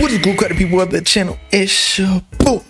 What is good, credit people of the channel? It's your boom,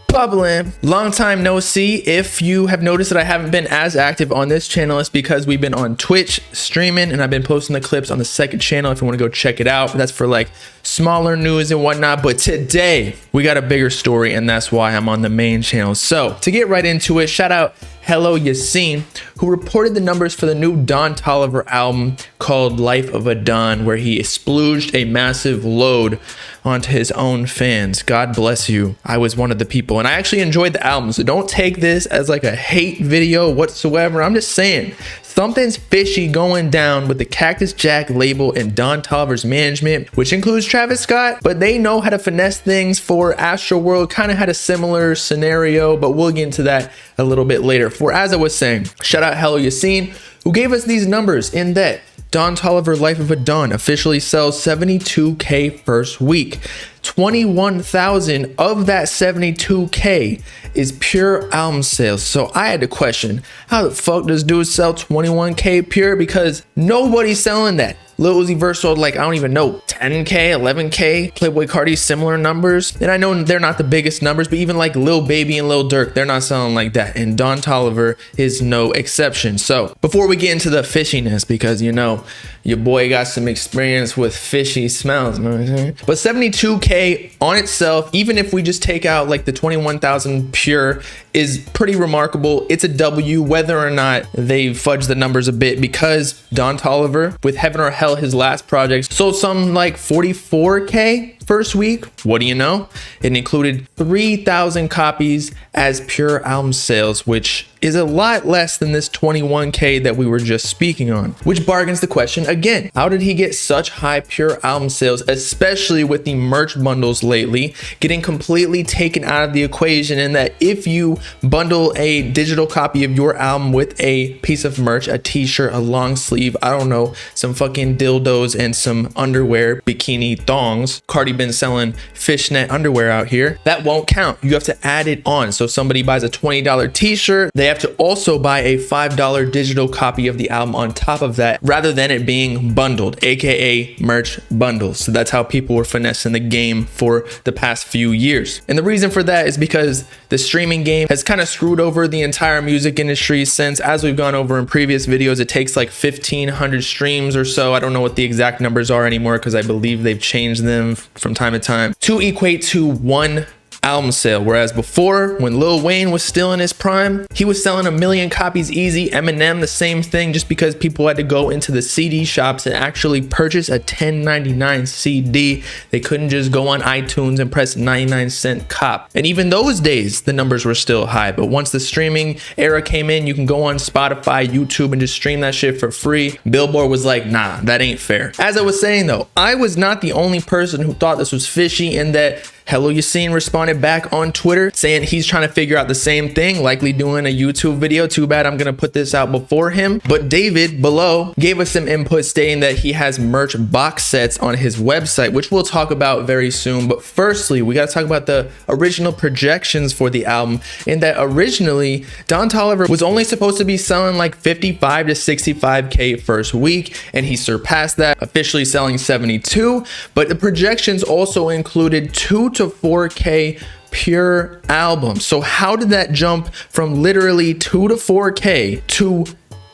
Bobbalam. Long time no see. If you have noticed that I haven't been as active on this channel, it's because we've been on Twitch streaming and I've been posting the clips on the second channel if you want to go check it out. That's for like smaller news and whatnot. But today we got a bigger story and that's why I'm on the main channel. So to get right into it, shout out Hello Yassine, who reported the numbers for the new Don Toliver album called Life of a Don, where he splooged a massive load onto his own fans. God bless you. I was one of the people and I actually enjoyed the album, so don't take this as like a hate video whatsoever. I'm just saying something's fishy going down with the Cactus Jack label and Don Toliver's management, which includes Travis Scott, but they know how to finesse things. For Astroworld kind of had a similar scenario, but we'll get into that a little bit later. For as I was saying, shout out Hello Yassine, who gave us these numbers in that Don Toliver Life of a Don officially sells 72K first week. 21,000 of that 72K is pure album sales. So I had to question, how the fuck does dude sell 21K pure? Because nobody's selling that. Lil Uzi Vert sold like, I don't even know, 10K, 11K. Playboy Cardi, similar numbers. And I know they're not the biggest numbers, but even like Lil Baby and Lil Durk, they're not selling like that. And Don Toliver is no exception. So before we get into the fishiness, because you know, your boy got some experience with fishy smells, man. But 72K on itself, even if we just take out like the 21,000 pure, is pretty remarkable. It's a W, whether or not they fudge the numbers a bit, because Don Toliver with Heaven or Hell, his last project, sold some like 44K first week. What do you know? It included 3,000 copies as pure album sales, which is a lot less than this 21K that we were just speaking on, which bargains the question again. How did he get such high pure album sales, especially with the merch bundles lately getting completely taken out of the equation? And that if you bundle a digital copy of your album with a piece of merch, a t-shirt, a long sleeve, I don't know, some fucking dildos and some underwear, bikini thongs, Cardi been selling fishnet underwear out here, that won't count. You have to add it on. So somebody buys a $20 t-shirt, they have to also buy a $5 digital copy of the album on top of that, rather than it being bundled, aka merch bundles. So that's how people were finessing the game for the past few years. And the reason for that is because the streaming game has kind of screwed over the entire music industry, since, as we've gone over in previous videos, it takes like 1,500 streams or so. I don't know what the exact numbers are anymore because I believe they've changed them from time to time, to equate to one album sale. Whereas before, when Lil Wayne was still in his prime, he was selling 1 million copies easy. Eminem, the same thing, just because people had to go into the CD shops and actually purchase a $10.99 CD. They couldn't just go on iTunes and press 99-cent cop. And even those days, the numbers were still high. But once the streaming era came in, you can go on Spotify, YouTube, and just stream that shit for free. Billboard was like, nah, that ain't fair. As I was saying though, I was not the only person who thought this was fishy, and that Hello Yassine responded back on Twitter saying he's trying to figure out the same thing, likely doing a YouTube video. Too bad I'm gonna put this out before him. But David below gave us some input stating that he has merch box sets on his website, which we'll talk about very soon. But firstly, we gotta talk about the original projections for the album, in that originally Don Toliver was only supposed to be selling like 55 to 65K first week, and he surpassed that, officially selling 72. But the projections also included 2 to 4K pure albums. So how did that jump from literally 2 to 4K to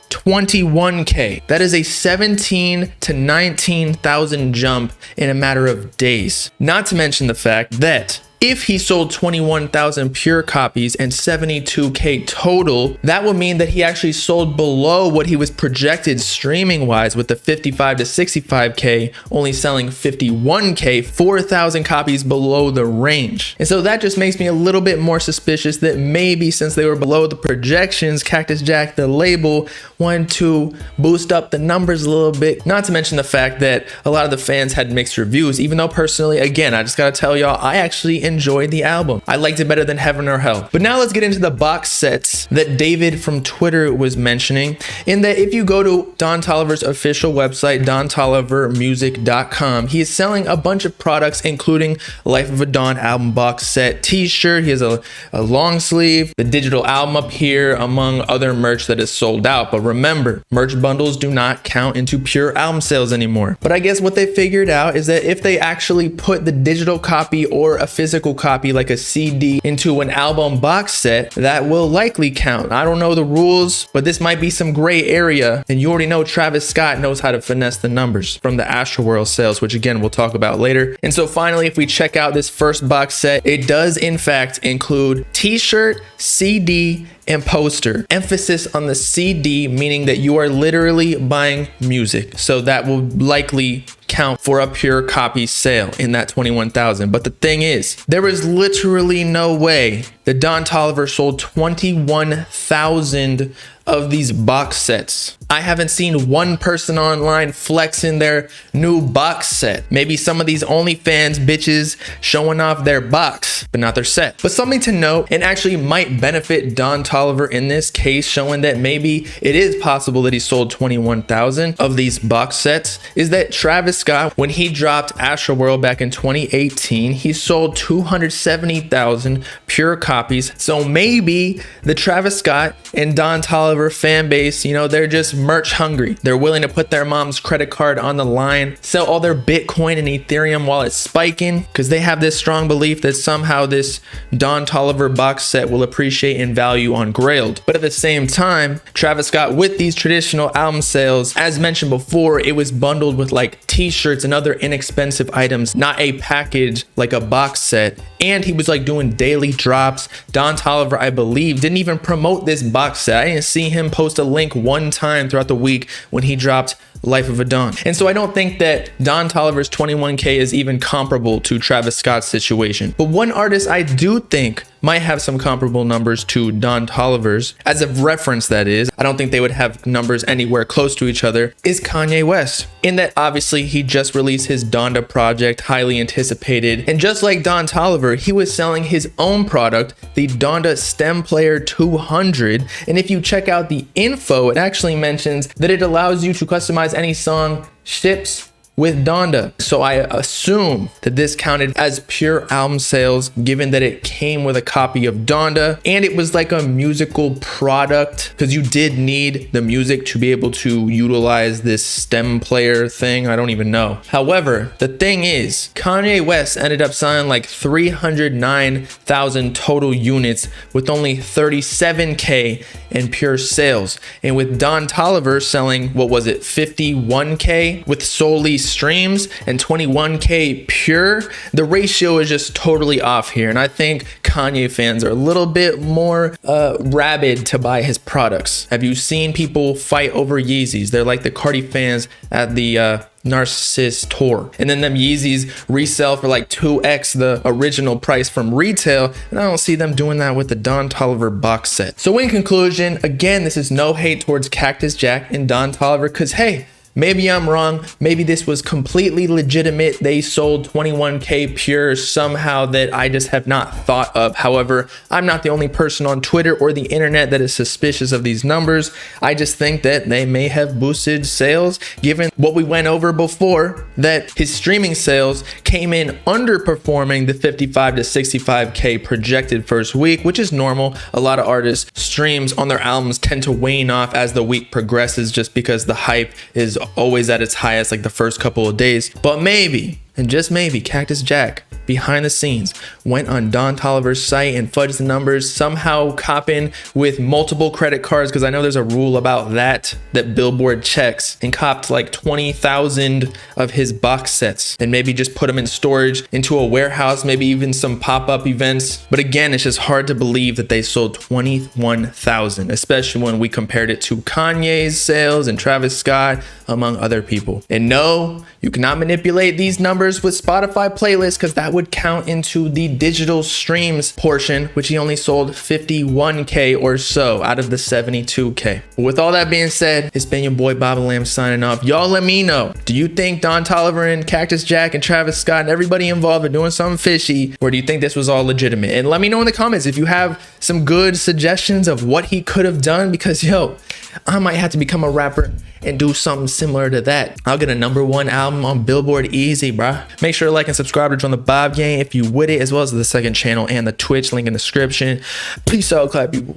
21K? That is a 17 to 19,000 jump in a matter of days. Not to mention the fact that if he sold 21,000 pure copies and 72K total, that would mean that he actually sold below what he was projected streaming wise, with the 55 to 65K only selling 51K, 4,000 copies below the range. And so that just makes me a little bit more suspicious that maybe since they were below the projections, Cactus Jack, the label, wanted to boost up the numbers a little bit. Not to mention the fact that a lot of the fans had mixed reviews, even though personally, again, I just gotta tell y'all, I actually enjoyed the album. I liked it better than Heaven or Hell. But now let's get into the box sets that David from Twitter was mentioning, in that if you go to Don Toliver's official website, dontolivermusic.com, he is selling a bunch of products, including Life of a Dawn album box set, t-shirt, he has a long sleeve, the digital album up here, among other merch that is sold out. But remember, merch bundles do not count into pure album sales anymore. But I guess what they figured out is that if they actually put the digital copy or a physical copy like a CD into an album box set, that will likely count. I don't know the rules, but this might be some gray area, and you already know Travis Scott knows how to finesse the numbers from the Astroworld sales, which again we'll talk about later. And so finally, if we check out this first box set, it does in fact include t-shirt, CD, and poster. Emphasis on the CD, meaning that you are literally buying music. So that will likely count for a pure copy sale in that 21,000. But the thing is, there is literally no way that Don Toliver sold 21,000 of these box sets. I haven't seen one person online flexing their new box set. Maybe some of these OnlyFans bitches showing off their box, but not their set. But something to note, and actually might benefit Don Toliver in this case, showing that maybe it is possible that he sold 21,000 of these box sets, is that Travis Scott, when he dropped Astroworld back in 2018, he sold 270,000 pure copies. So maybe the Travis Scott and Don Toliver fan base, you know, they're just merch hungry. They're willing to put their mom's credit card on the line, sell all their Bitcoin and Ethereum while it's spiking, because they have this strong belief that somehow this Don Toliver box set will appreciate in value on Grailed. But at the same time, Travis Scott, with these traditional album sales, as mentioned before, it was bundled with like t-shirts and other inexpensive items, not a package like a box set. And he was like doing daily drops. Don Toliver, I believe, didn't even promote this box set. I didn't see him post a link one time throughout the week when he dropped Life of a Dawn. And so I don't think that Don Toliver's 21K is even comparable to Travis Scott's situation. But one artist I do think might have some comparable numbers to Don Toliver's, as of reference that is, I don't think they would have numbers anywhere close to each other, is Kanye West. In that obviously he just released his Donda project, highly anticipated. And just like Don Toliver, he was selling his own product, the Donda Stem Player 200. And if you check out the info, it actually mentions that it allows you to customize any song ships with Donda. So I assume that this counted as pure album sales, given that it came with a copy of Donda and it was like a musical product, because you did need the music to be able to utilize this stem player thing. I don't even know. However, the thing is, Kanye West ended up selling like 309,000 total units with only 37K in pure sales. And with Don Toliver selling, what was it, 51K with solely streams and 21K pure, the ratio is just totally off here. And I think Kanye fans are a little bit more rabid to buy his products. Have you seen people fight over Yeezys? They're like the Cardi fans at the Narcissus tour, and then them Yeezys resell for like 2x the original price from retail, and I don't see them doing that with the Don Toliver box set. So in conclusion, again, this is no hate towards Cactus Jack and Don Toliver, because hey, maybe I'm wrong. Maybe this was completely legitimate. They sold 21K pure somehow that I just have not thought of. However, I'm not the only person on Twitter or the internet that is suspicious of these numbers. I just think that they may have boosted sales, given what we went over before, that his streaming sales came in underperforming the 55 to 65K projected first week, which is normal. A lot of artists' streams on their albums tend to wane off as the week progresses, just because the hype is always at its highest like the first couple of days. But maybe, and just maybe, Cactus Jack behind the scenes went on Don Toliver's site and fudged the numbers, somehow copping with multiple credit cards, because I know there's a rule about that Billboard checks, and copped like 20,000 of his box sets and maybe just put them in storage into a warehouse, maybe even some pop-up events. But again, it's just hard to believe that they sold 21,000, especially when we compared it to Kanye's sales and Travis Scott, among other people. And no, you cannot manipulate these numbers with Spotify playlists, because that would would count into the digital streams portion, which he only sold 51K or so out of the 72K. But with all that being said, it's been your boy Bobbalam signing off. Y'all let me know, do you think Don Toliver and Cactus Jack and Travis Scott and everybody involved are doing something fishy, or do you think this was all legitimate? And let me know in the comments if you have some good suggestions of what he could have done, because yo, I might have to become a rapper and do something similar to that. I'll get a #1 album on Billboard easy, bruh. Make sure to like and subscribe to join the Bob Gang if you would it, as well as the second channel and the Twitch link in the description. Peace out, clap people.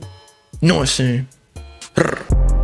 Know what I'm saying?